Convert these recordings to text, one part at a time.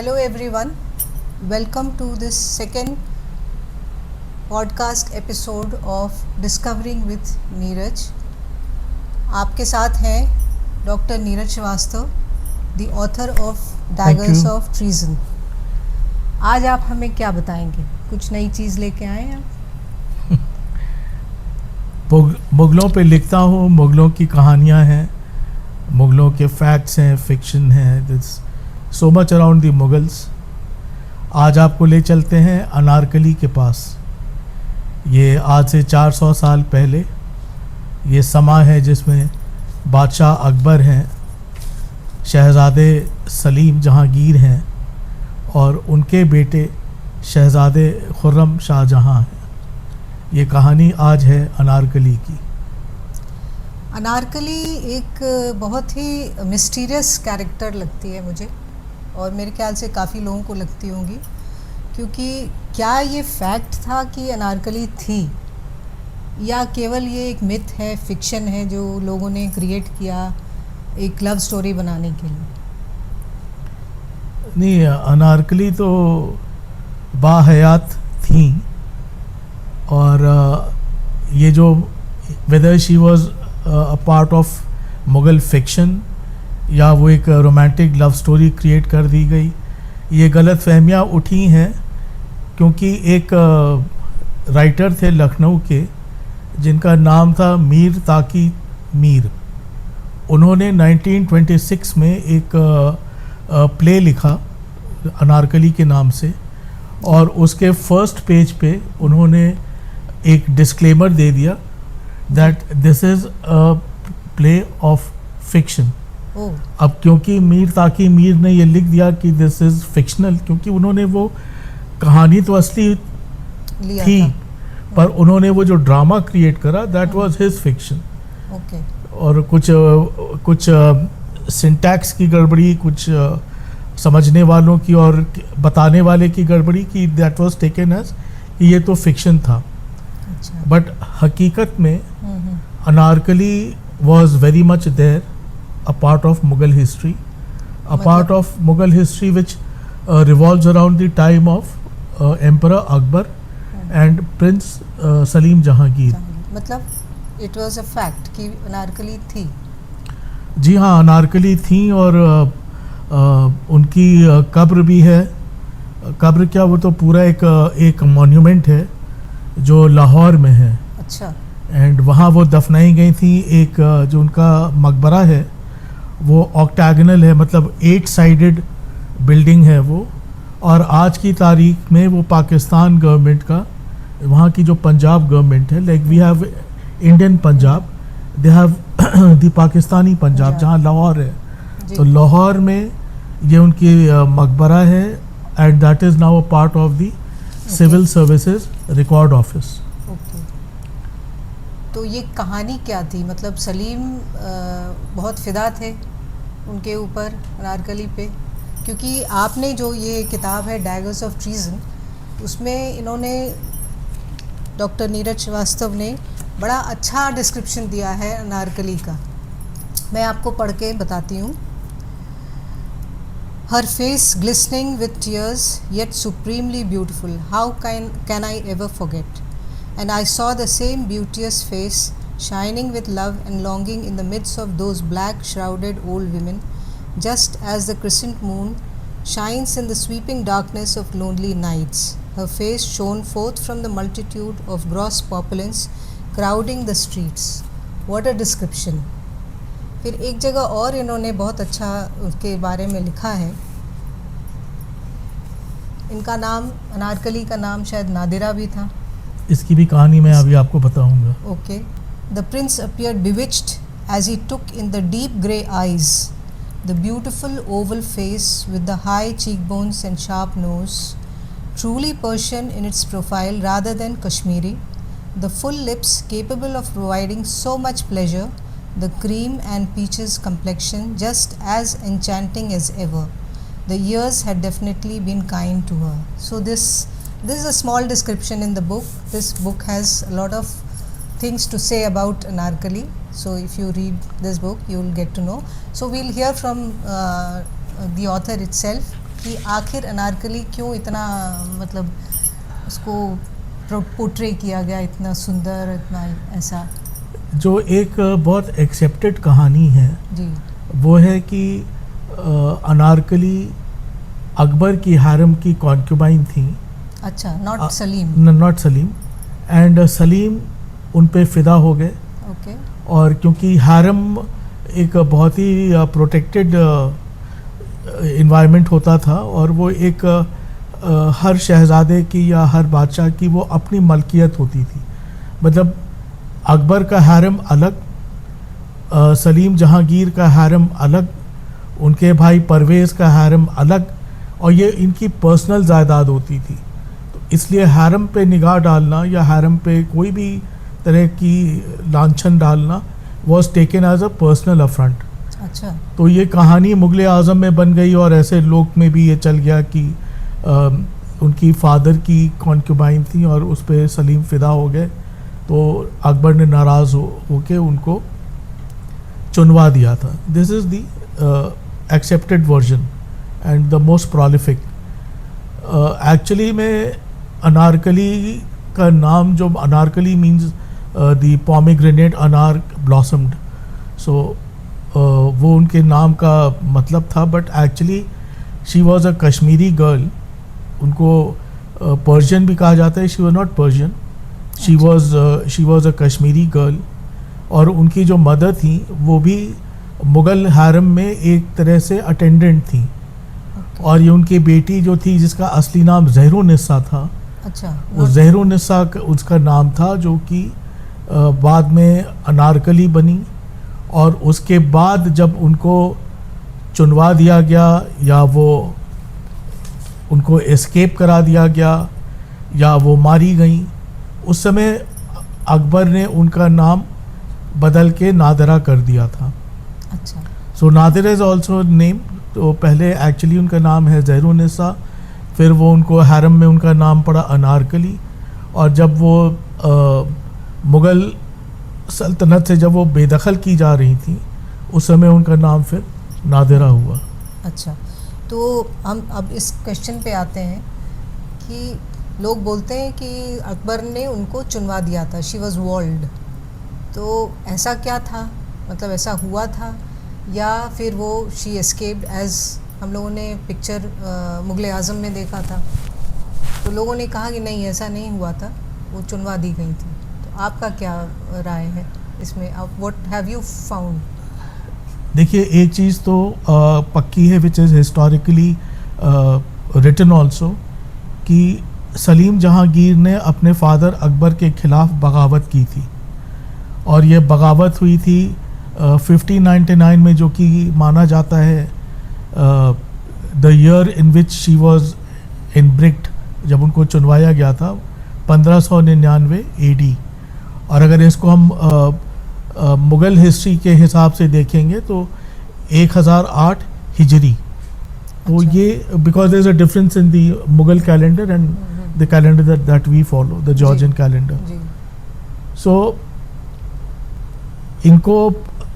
Hello everyone, welcome to this second podcast episode of Discovering with Neeraj. आपके साथ हैं doctor Neeraj Shrivastava, the author of Daggers of Treason. आज आप हमें क्या बताएंगे? कुछ नई चीज़ लेके आए हैं आप? मुगलों पे लिखता हूँ, मुगलों की कहानियाँ हैं, मुगलों के फैक्ट्स हैं, फिक्शन है, this so much around the Mughals. आज आपको ले चलते हैं अनारकली के पास। ये आज से 400 साल पहले ये समा है जिसमें बादशाह अकबर हैं, शहज़ादे सलीम जहांगीर हैं और उनके बेटे शहज़ादे खुर्रम शाहजहां हैं। ये कहानी आज है अनारकली की। अनारकली एक बहुत ही मिस्टीरियस कैरेक्टर लगती है मुझे, और मेरे ख्याल से काफ़ी लोगों को लगती होंगी, क्योंकि क्या ये फैक्ट था कि अनारकली थी, या केवल ये एक मिथ है, फिक्शन है जो लोगों ने क्रिएट किया एक लव स्टोरी बनाने के लिए? नहीं, अनारकली तो बाहयात थी, और ये जो whether she was a part of Mughal fiction या वो एक रोमांटिक लव स्टोरी क्रिएट कर दी गई, ये गलत फहमियाँ उठी हैं। क्योंकि एक राइटर थे लखनऊ के जिनका नाम था मीर ताकी मीर। उन्होंने 1926 में एक प्ले लिखा अनारकली के नाम से, और उसके फर्स्ट पेज पे उन्होंने एक डिस्क्लेमर दे दिया that this is a play of fiction. अब क्योंकि मीर ताकी मीर ने ये लिख दिया कि दिस इज़ फिक्शनल, क्योंकि उन्होंने वो कहानी तो असली थी, पर उन्होंने वो जो ड्रामा क्रिएट करा दैट वाज हिज फिक्शन। और कुछ सिंटैक्स की गड़बड़ी, कुछ समझने वालों की और बताने वाले की गड़बड़ी की, दैट वाज टेकन एज ये तो फिक्शन था। बट हकीकत में Anarkali was very much there, a part of Mughal history, a part of Mughal history which revolves around the time of Emperor Akbar and Prince Salim Jahangir। मतलब it was a fact कि अनारकली थी। जी हाँ, अनारकली थी, और उनकी कब्र भी है। कब्र क्या, वो तो पूरा एक मॉन्यूमेंट है जो लाहौर में है। अच्छा। एंड वहाँ वो दफनाई गई थी। एक जो उनका मकबरा है वो ऑक्टागनल है, मतलब 8 साइडेड बिल्डिंग है वो। और आज की तारीख में वो पाकिस्तान गवर्नमेंट का, वहाँ की जो पंजाब गवर्नमेंट है, like we have Indian Punjab, they have the Pakistani Punjab जहाँ लाहौर है, तो लाहौर में ये उनकी मकबरा है, and that is now a part of the civil services record office. तो ये कहानी क्या थी? मतलब सलीम बहुत फ़िदा थे उनके ऊपर, अनारकली पे, क्योंकि आपने जो ये किताब है डैगर्स ऑफ ट्रीजन, उसमें इन्होंने, डॉक्टर नीरज श्रीवास्तव ने बड़ा अच्छा डिस्क्रिप्शन दिया है अनारकली का। मैं आपको पढ़ के बताती हूँ। Her face glistening with tears yet supremely beautiful, how can I ever forget? And I saw the same beauteous face shining with love and longing in the midst of those black shrouded old women, just as the crescent moon shines in the sweeping darkness of lonely nights. Her face shone forth from the multitude of gross populace crowding the streets. What a description! फिर एक जगह और इन्होंने बहुत अच्छा उसके बारे में लिखा है। इनका नाम, अनारकली का नाम शायद नादिरा भी था। इसकी भी कहानी मैं अभी आपको बताऊंगा। Okay. The prince appeared bewitched as he took in the deep grey eyes the beautiful oval face with the high cheek bones and sharp nose, truly Persian in its profile rather than Kashmiri, the full lips capable of providing so much pleasure, the cream and peaches complexion just as enchanting as ever. The years had definitely been kind to her. So this is a small description in the book. This book has a lot of things to say about Anarkali. So if you read this book, you will get to know. So we'll hear from the author itself. कि आखिर अनारकली क्यों इतना मतलब उसको portray किया गया इतना सुंदर, इतना ऐसा? जो एक बहुत एक्सेप्टेड कहानी है जी। वो है कि अनारकली अकबर की हारम की कॉन्क्यूबाइन थी। अच्छा, नॉट सलीम। एंड सलीम उन पे फिदा हो गए। ओके। और क्योंकि हारम एक बहुत ही प्रोटेक्टेड इन्वायरमेंट होता था और वो एक हर शहज़ादे की या हर बादशाह की वो अपनी मलकियत होती थी। मतलब अकबर का हारम अलग, सलीम जहांगीर का हारम अलग, उनके भाई परवेज़ का हारम अलग, और ये इनकी पर्सनल जायदाद होती थी। तो इसलिए हारम पे निगाह डालना या हारम पे कोई भी तरह की लांछन डालना was taken as a personal affront. अच्छा। तो ये कहानी मुग़ल आज़म में बन गई और ऐसे लोग में भी ये चल गया कि उनकी फादर की कॉन्क्यूबाइन थी और उस पर सलीम फ़िदा हो गए, तो अकबर ने नाराज़ होके उनको चुनवा दिया था। This is the accepted version and the most prolific. Actually में अनारकली का नाम, जो अनारकली मीन्स द पोमेग्रेनेट अनार ब्लॉसम्ड, सो वो उनके नाम का मतलब था। But actually she was a Kashmiri girl. उनको पर्शियन भी कहा जाता है। She was not Persian, she was a Kashmiri girl. और उनकी जो मदर थी वो भी मुग़ल हारम में एक तरह से अटेंडेंट थी। और ये उनकी बेटी जो थी जिसका असली नाम ज़हरुन्निसा था। अच्छा। वो ज़हरुन्निसा उसका नाम था, जो कि बाद में अनारकली बनी। और उसके बाद जब उनको चुनवा दिया गया या वो उनको एस्केप करा दिया गया या वो मारी गई, उस समय अकबर ने उनका नाम बदल के नादिरा कर दिया था। अच्छा। सो नादिरा इज़ ऑल्सो नेम। तो पहले एक्चुअली उनका नाम है ज़हरुन्निसा, फिर वो उनको हारम में उनका नाम पड़ा अनारकली। और जब वो मुग़ल सल्तनत से जब वो बेदखल की जा रही थी, उस समय उनका नाम फिर नादिरा हुआ। अच्छा, तो हम अब इस क्वेश्चन पे आते हैं कि लोग बोलते हैं कि अकबर ने उनको चुनवा दिया था, शी वॉज वॉल्ड। तो ऐसा क्या था, मतलब ऐसा हुआ था या फिर वो शी एस्केप्ड, एज हम लोगों ने पिक्चर मुग़ल आज़म में देखा था। तो लोगों ने कहा कि नहीं, ऐसा नहीं हुआ था, वो चुनवा दी गई थी। तो आपका क्या राय है इसमें? आप व्हाट हैव यू फाउंड? देखिए, एक चीज़ तो पक्की है, which is historically written also, कि सलीम जहांगीर ने अपने फादर अकबर के ख़िलाफ़ बगावत की थी। और ये बगावत हुई थी 1599 में, जो कि माना जाता है the year in which she was inbricked, जब उनको चुनवाया गया था 1599 AD। और अगर इसको हम मुग़ल हिस्ट्री के हिसाब से देखेंगे तो 1008 हिजरी। तो अच्छा। ये because there is a difference in the Mughal calendar and the calendar that we follow, the Georgian calendar. So इनको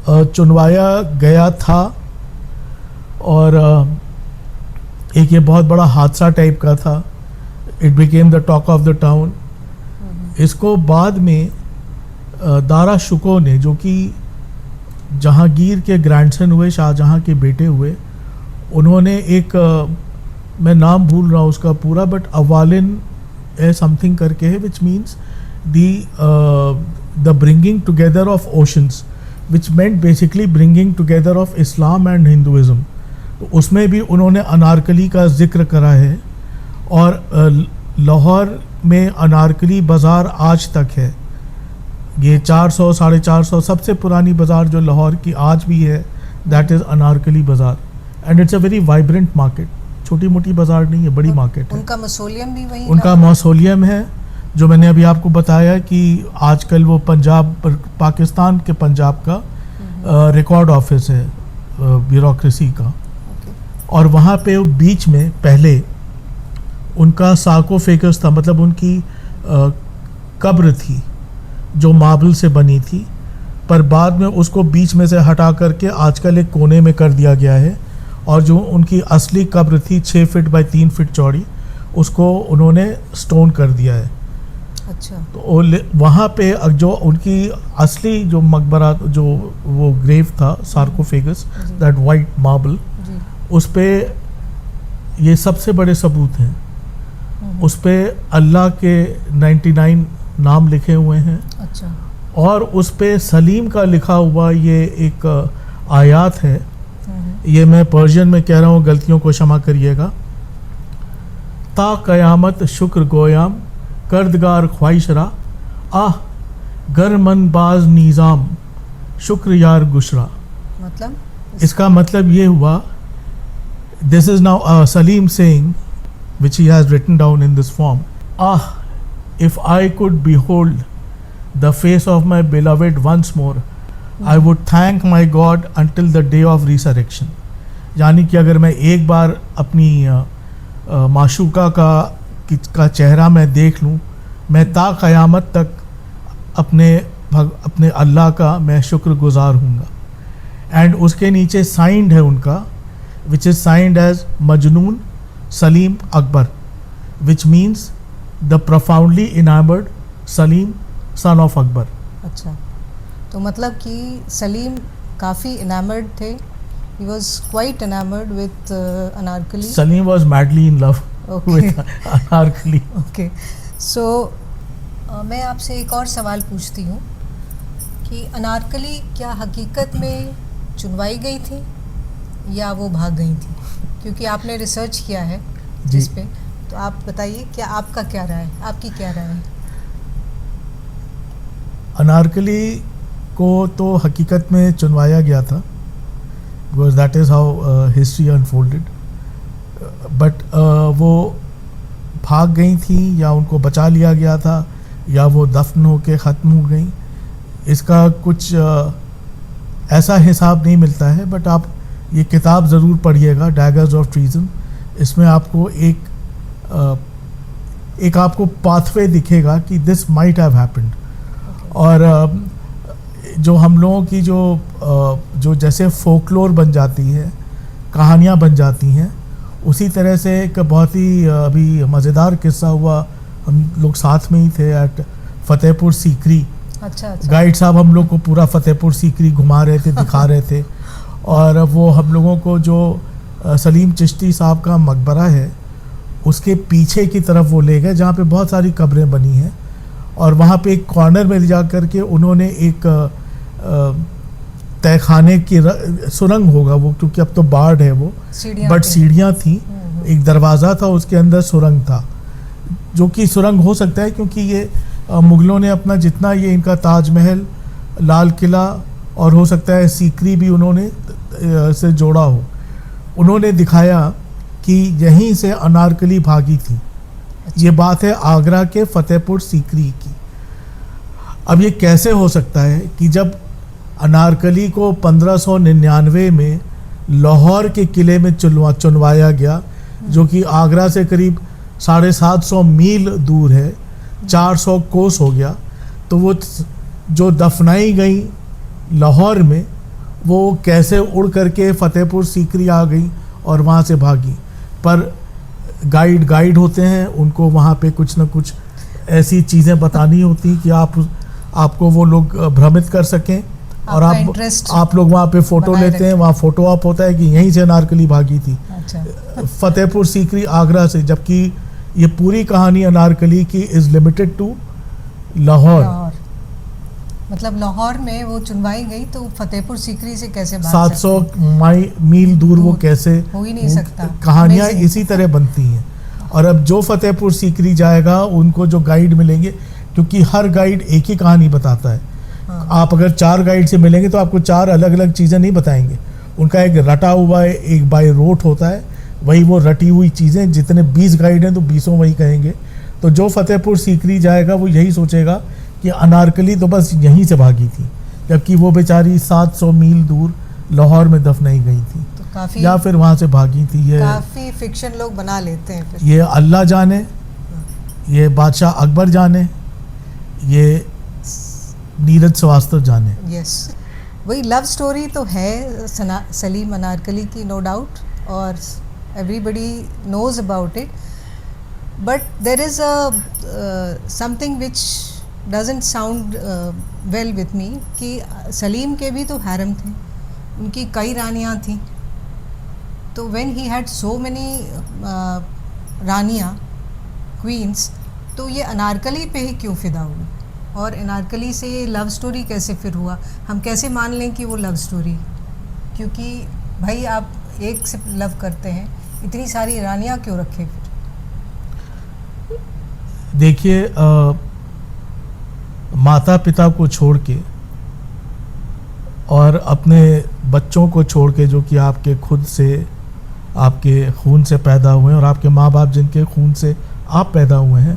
चुनवाया गया था और एक ये बहुत बड़ा हादसा टाइप का था। It became the talk of the town. इसको बाद में दारा शुको ने, जो कि जहांगीर के ग्रैंडसन हुए, शाहजहां के बेटे हुए, उन्होंने एक मैं नाम भूल रहा हूँ उसका पूरा, बट अवालिन ए समथिंग करके है, विच means the bringing together of oceans, which meant basically bringing together of Islam and Hinduism. तो उसमें भी उन्होंने अनारकली का जिक्र करा है। और लाहौर में अनारकली बाज़ार आज तक है। ये 400 450 सबसे पुरानी बाज़ार जो लाहौर की आज भी है, दैट इज़ अनारकली बाज़ार। And it's a very vibrant market. छोटी मोटी बाज़ार नहीं है, बड़ी मार्केट है। उनका मौसोलियम भी वहीं, उनका मौसोलियम है, जो मैंने अभी आपको बताया कि आजकल वो पंजाब, पाकिस्तान के पंजाब का रिकॉर्ड ऑफिस है ब्यूरोक्रेसी का। और वहाँ पे बीच में पहले उनका सार्कोफेगस था, मतलब उनकी कब्र थी जो मार्बल से बनी थी, पर बाद में उसको बीच में से हटा करके आजकल एक कोने में कर दिया गया है। और जो उनकी असली कब्र थी 6 फीट बाय 3 फीट चौड़ी, उसको उन्होंने स्टोन कर दिया है। अच्छा। तो वहाँ पे जो उनकी असली जो मकबरा, जो वो ग्रेव था, सार्कोफेगस, दैट वाइट मार्बल, उस पे ये सबसे बड़े सबूत हैं। उस पे अल्लाह के 99 नाम लिखे हुए हैं। अच्छा। और उस पे सलीम का लिखा हुआ ये एक आयात है, ये मैं पर्शियन में कह रहा हूँ, गलतियों को क्षमा करिएगा। ता क़यामत शुक्र गोयाम कर्दगार ख्वाहिशरा, आह गर मन बाज निज़ाम शुक्र यार गुशरा। मतलब इसका मतलब ये हुआ, this is now Salim saying which he has written down in this form, ah if I could behold the face of my beloved once more, I would thank my God until the day of resurrection। यानी कि अगर मैं एक बार अपनी माशूका का चेहरा मैं देख लूँ, मैं ता क़यामत तक अपने अल्लाह का मैं शुक्रगुजार हूँगा। एंड उसके नीचे साइंड है उनका, which is signed as Majnun Salim Akbar, which means the profoundly enamoured Salim son of Akbar. अच्छा, तो मतलब कि सलीम काफ़ी इनामर्ड थे, he was quite enamoured with Anarkali. Salim was madly in love with Anarkali. Okay, so मैं आपसे एक और सवाल पूछती हूँ कि अनारकली क्या हकीकत में चुनवाई गई थी या वो भाग गई थी? क्योंकि आपने रिसर्च किया है जिस पे, तो आप बताइए क्या आपका क्या राय है, आपकी क्या राय है? अनारकली को तो हकीकत में चुनवाया गया था, because that is how history unfolded, but वो भाग गई थी या उनको बचा लिया गया था या वो दफन होके ख़त्म हो गई, इसका कुछ ऐसा हिसाब नहीं मिलता है। बट आप ये किताब ज़रूर पढ़िएगा, डैगर्स ऑफ ट्रीजन। इसमें आपको एक आपको पाथवे दिखेगा कि दिस माइट हैव हैपेंड। और जो हम लोगों की जो जैसे फोकलोर बन जाती है, कहानियाँ बन जाती हैं, उसी तरह से एक बहुत ही अभी मज़ेदार किस्सा हुआ, हम लोग साथ में ही थे एट फतेहपुर सीकरी। अच्छा। गाइड साहब हम लोग को पूरा फतेहपुर सीकरी घुमा रहे थे, दिखा रहे थे। और वो हम लोगों को जो सलीम चिश्ती साहब का मकबरा है उसके पीछे की तरफ वो ले गए, जहाँ पे बहुत सारी कब्रें बनी हैं। और वहाँ पे एक कॉर्नर में ले जा कर के उन्होंने एक तहखाने की सुरंग होगा वो, क्योंकि अब तो बाढ़ है वो, बट सीढ़ियाँ थी, एक दरवाज़ा था, उसके अंदर सुरंग था, जो कि सुरंग हो सकता है क्योंकि ये मुग़लों ने अपना जितना ये इनका ताजमहल, लाल किला और हो सकता है सीकरी भी उन्होंने से जोड़ा हो। उन्होंने दिखाया कि यहीं से अनारकली भागी थी। ये बात है आगरा के फतेहपुर सीकरी की। अब ये कैसे हो सकता है कि जब अनारकली को 1599 में लाहौर के किले में चुनवाया गया, जो कि आगरा से करीब 750 मील दूर है, 400 कोस हो गया, तो वो जो दफनाई गई लाहौर में, वो कैसे उड़ करके फतेहपुर सीकरी आ गई और वहाँ से भागी। पर गाइड होते हैं, उनको वहाँ पे कुछ ना कुछ ऐसी चीज़ें बतानी होती कि आपको वो लोग भ्रमित कर सकें, और आप लोग वहाँ पे फ़ोटो लेते हैं, वहाँ फ़ोटो आप होता है कि यहीं से अनारकली भागी थी। अच्छा। फतेहपुर सीकरी आगरा से, जबकि ये पूरी कहानी अनारकली की इज़ लिमिटेड टू लाहौर। मतलब लाहौर में वो चुनवाई गई तो फतेहपुर सीकरी से कैसे भाग 700 मील दूर वो कैसे हो ही नहीं सकता। कहानियाँ इसी तरह बनती हैं। और अब जो फतेहपुर सीकरी जाएगा, उनको जो गाइड मिलेंगे, क्योंकि हर गाइड एक ही कहानी बताता है। हाँ। आप अगर 4 गाइड से मिलेंगे तो आपको 4 अलग अलग चीज़ें नहीं बताएंगे। उनका एक रटा हुआ है, एक बाय रोट होता है, वही वो रटी हुई चीज़ें, जितने 20 गाइड हैं तो 20 वही कहेंगे। तो जो फतेहपुर सीकरी जाएगा वो यही सोचेगा कि अनारकली तो बस यहीं से भागी थी, जबकि वो बेचारी 700 मील दूर लाहौर में दफनाई गई थी, तो काफ़ी, या फिर वहाँ से भागी थी। ये काफ़ी फिक्शन लोग बना लेते हैं फिर। ये अल्लाह जाने, ये बादशाह अकबर जाने, ये नीरज श्रीवास्तव जाने। यस, वही लव स्टोरी तो है सलीम अनारकली की, no doubt. or everybody knows about it, but there is a something which doesn't sound well with me कि सलीम के भी तो हैरम थे, उनकी कई रानियां थी, तो when he had so many रानियां क्वींस, तो ये अनारकली पे ही क्यों फिदा हुई, और अनारकली से ये लव स्टोरी कैसे फिर हुआ? हम कैसे मान लें कि वो लव स्टोरी, क्योंकि भाई आप एक से लव करते हैं, इतनी सारी रानियां क्यों रखे फिर? देखिए, माता पिता को छोड़ के और अपने बच्चों को छोड़ के, जो कि आपके खुद से, आपके खून से पैदा हुए हैं, और आपके माँ बाप जिनके खून से आप पैदा हुए हैं,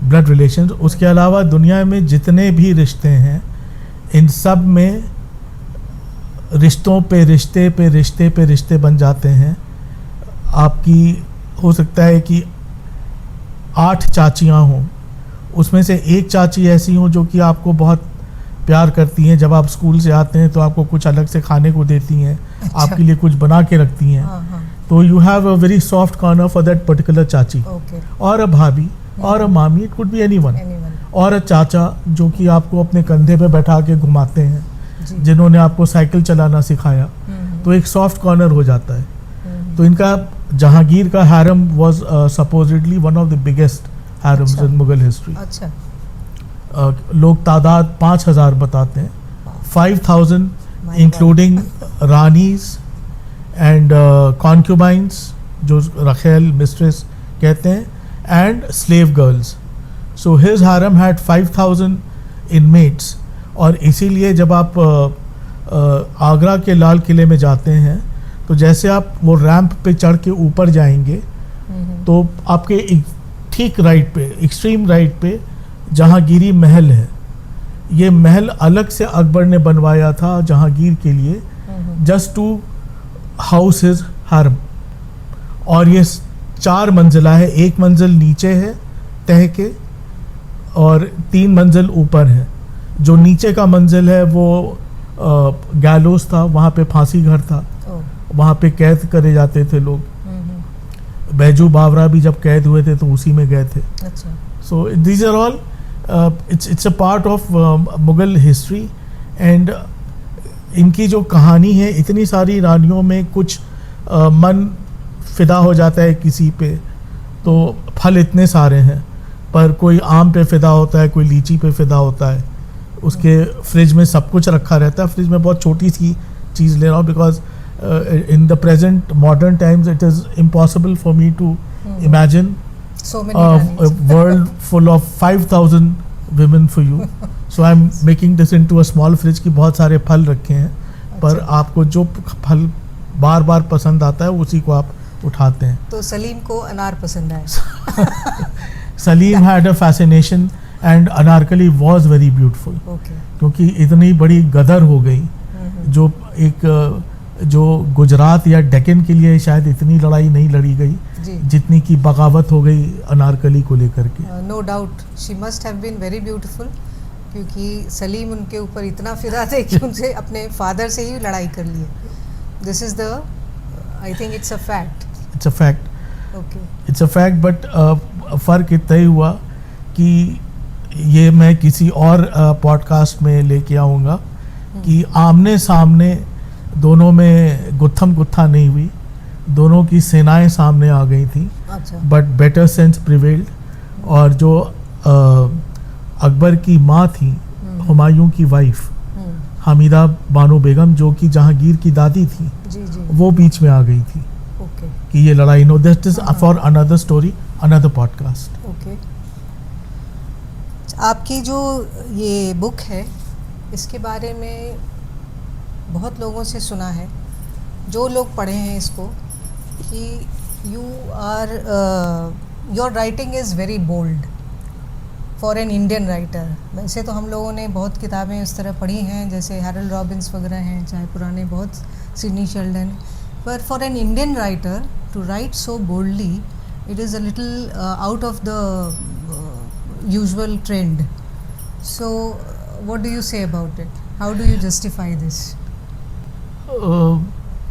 ब्लड रिलेशन, उसके अलावा दुनिया में जितने भी रिश्ते हैं, इन सब में रिश्तों पे रिश्ते पे रिश्ते पे रिश्ते बन जाते हैं। आपकी हो सकता है कि 8 चाचियाँ हों, उसमें से एक चाची ऐसी हों जो कि आपको बहुत प्यार करती हैं, जब आप स्कूल से आते हैं तो आपको कुछ अलग से खाने को देती हैं, अच्छा। आपके लिए कुछ बना के रखती हैं, तो you have a very soft corner for that particular चाची, और अ भाभी, और अ मामी, इट कुड बी एनीवन, और अ चाचा जो कि आपको अपने कंधे पे बैठा के घुमाते हैं, जिन्होंने आपको साइकिल चलाना सिखाया, तो एक सॉफ्ट कॉर्नर हो जाता है। तो इनका जहांगीर का harem was supposedly one of the biggest harems in Mughal history. अच्छा। लोग तादाद 5000 बताते हैं, 5000 इंक्लूडिंग रानीज एंड कॉन्क्यूबाइंस, जो रखेल मिस्ट्रेस कहते हैं, and slave girls. So his harem had 5000 inmates, और इसीलिए जब आप आगरा के लाल किले में जाते हैं, तो जैसे आप वो रैंप पे चढ़ के ऊपर जाएंगे, तो आपके ठीक राइट पे, एक्सट्रीम राइट पे जहांगीरी महल है। ये महल अलग से अकबर ने बनवाया था जहांगीर के लिए, जस्ट टू हाउस हिज हरम, और ये 4 मंजिला है, 1 मंजिल नीचे है तह के, और 3 मंजिल ऊपर है। जो नीचे का मंजिल है वो गैलोस था, वहाँ पे फांसी घर था, वहाँ पे कैद करे जाते थे लोग। बैजू बावरा भी जब कैद हुए थे तो उसी में गए थे। So these are all, it's a part of Mughal history, and इनकी जो कहानी है, इतनी सारी रानियों में कुछ मन फिदा हो जाता है किसी पे, तो फल इतने सारे हैं, पर कोई आम पे फिदा होता है, कोई लीची पे फिदा होता है, उसके फ्रिज में सब कुछ रखा रहता है। फ्रिज में बहुत छोटी सी चीज़ ले रहा हूँ, because in the present modern times it is impossible for me to imagine so many a world full of 5000 women for you. So I'm making this into a small fridge कि बहुत सारे फल रखे हैं, पर आपको जो फल बार बार पसंद आता है उसी को आप उठाते हैं। तो सलीम को अनार पसंद आया। Salim had a fascination and Anarkali was very beautiful, क्योंकि इतनी बड़ी गदर हो गई, जो एक जो गुजरात या डेक्कन के लिए शायद इतनी लड़ाई नहीं लड़ी गई जितनी की बगावत हो गई अनारकली को लेकर के। No doubt she must have been very beautiful, क्योंकि सलीम उनके ऊपर इतना फिदा थे कि उनसे अपने फादर से ही लड़ाई कर ली। This is the, I think it's a fact. It's a fact, okay, it's a fact, but फ़र्क इतना ही हुआ कि ये मैं किसी और पॉडकास्ट में लेके आऊँगा कि आमने सामने दोनों में गुत्थम गुत्था नहीं हुई, दोनों की सेनाएं सामने आ गई थी, बट बेटर सेंस प्रिवेल्ड। और जो अकबर की माँ थी, हुमायूं की वाइफ हमीदा बानो बेगम, जो कि जहांगीर की दादी थी, वो बीच में आ गई थी कि ये लड़ाई। No this is for another story, another podcast. Okay, आपकी जो ये बुक है, इसके बारे में बहुत लोगों से सुना है, जो लोग पढ़े हैं इसको, कि your writing is very bold for an Indian writer. वैसे तो हम लोगों ने बहुत किताबें इस तरह पढ़ी हैं, जैसे हैरल्ड रॉबिन्स वगैरह हैं, चाहे पुराने बहुत सिडनी शेल्डन, पर for an Indian writer to write so boldly, it is a little out of the usual trend. So what do you say about it? How do you justify this?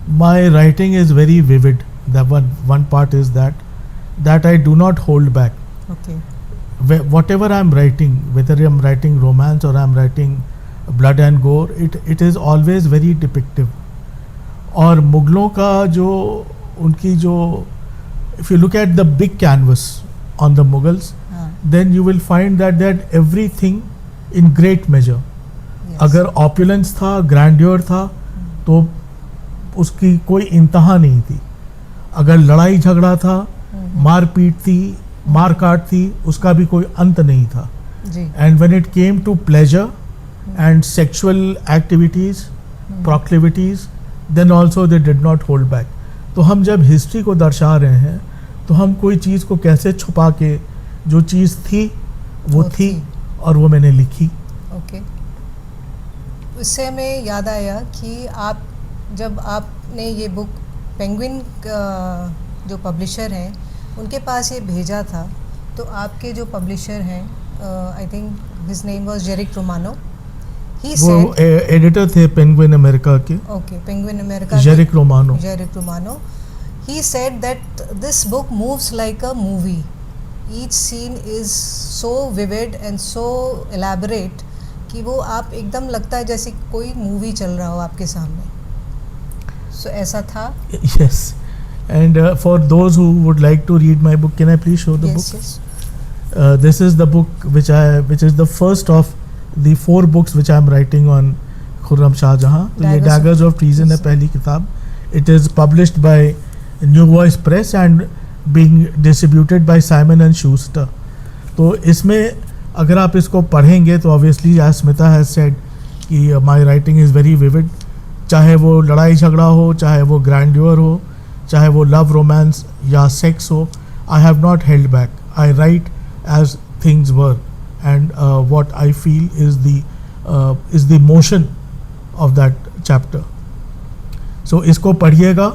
My writing is very vivid. The one part is that I do not hold back. Okay. Whatever I'm writing, whether I'm writing romance or I'm writing blood and gore, it is always very depictive. और मुगलों का जो उनकी जो if you look at the big canvas on the Mughals, then you will find that everything in great measure. Yes. अगर opulence था, grandeur था, तो उसकी कोई इंतहा नहीं थी. अगर लड़ाई झगड़ा था, मारपीट थी, मार काट थी, उसका भी कोई अंत नहीं था. जी. And when it came to pleasure and sexual activities, proclivities, then also they did not hold back. तो हम जब हिस्ट्री को दर्शा रहे हैं तो हम कोई चीज़ को कैसे छुपा के, जो चीज़ थी वो थी और वो मैंने लिखी. ओके. उससे हमें याद आया कि आप जब आपने ये बुक पेंगुइन जो पब्लिशर हैं उनके पास ये भेजा था, तो आपके जो पब्लिशर हैं, I think his name was Jeric Romano, ही वो एडिटर थे पेंगुइन अमेरिका के. Okay. Penguin America, Jeric Romano. He said that this book moves like a movie. Each scene is so vivid and so elaborate कि वो आप एकदम लगता है जैसे कोई मूवी चल रहा हो आपके सामने. So ऐसा था. Yes. And for those who would like to read my book, can I please show the book? Yes. This is the book which is the first of the 4 books which I am writing on Khurram Shahjahan. ये Daggers of Treason है पहली किताब. It is published by New Voice Press and being distributed by Simon and Schuster. तो इसमें अगर आप इसको पढ़ेंगे तो obviously as Smita has said कि my writing is very vivid. चाहे वो लड़ाई झगड़ा हो, चाहे वो grandeur हो, चाहे वो love romance या sex हो, I have not held back. I write as things were, and what I feel is the motion of that chapter. So इसको पढ़िएगा.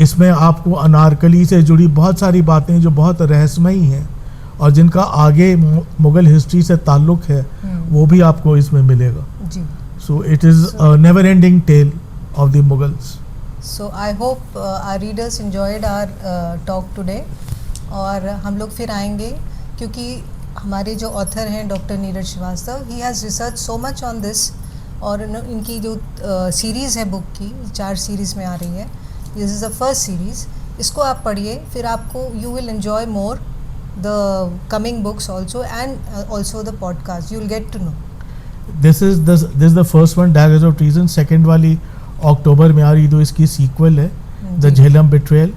इसमें आपको अनारकली से जुड़ी बहुत सारी बातें जो बहुत रहस्यमयी हैं और जिनका आगे मुग़ल हिस्ट्री से ताल्लुक़ है, वो भी आपको इसमें मिलेगा. जी. So it is a never ending tale of the Mughals. So I hope our readers enjoyed our talk today. और हम लोग फिर आएंगे क्योंकि हमारे जो ऑथर हैं doctor Neeraj Srivastava, he has research so much on this. और इनकी जो सीरीज़ है बुक की, 4 सीरीज़ में आ रही है. This is the first series. इसको आप पढ़िए, फिर आपको you will enjoy more the coming books also and also the podcast. You will get to know. This is the first one, daggers of treason. Second वाली अक्टूबर में आ रही, तो इसकी सीक्वल है the Jhelum betrayal.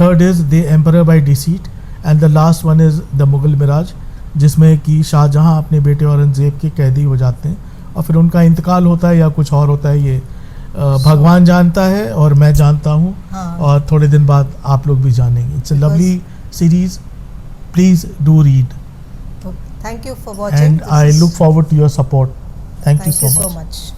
Third is the emperor by deceit and the last one is the Mughal mirage, जिसमें कि शाहजहां अपने बेटे औरंगज़ेब के कैदी हो जाते हैं और फिर उनका इंतकाल होता है या कुछ और होता है, ये भगवान जानता है और मैं जानता हूँ. हाँ. और थोड़े दिन बाद आप लोग भी जानेंगे. It's a lovely series. Please do read. Thank you for watching and I look forward to your support. Thank you so much.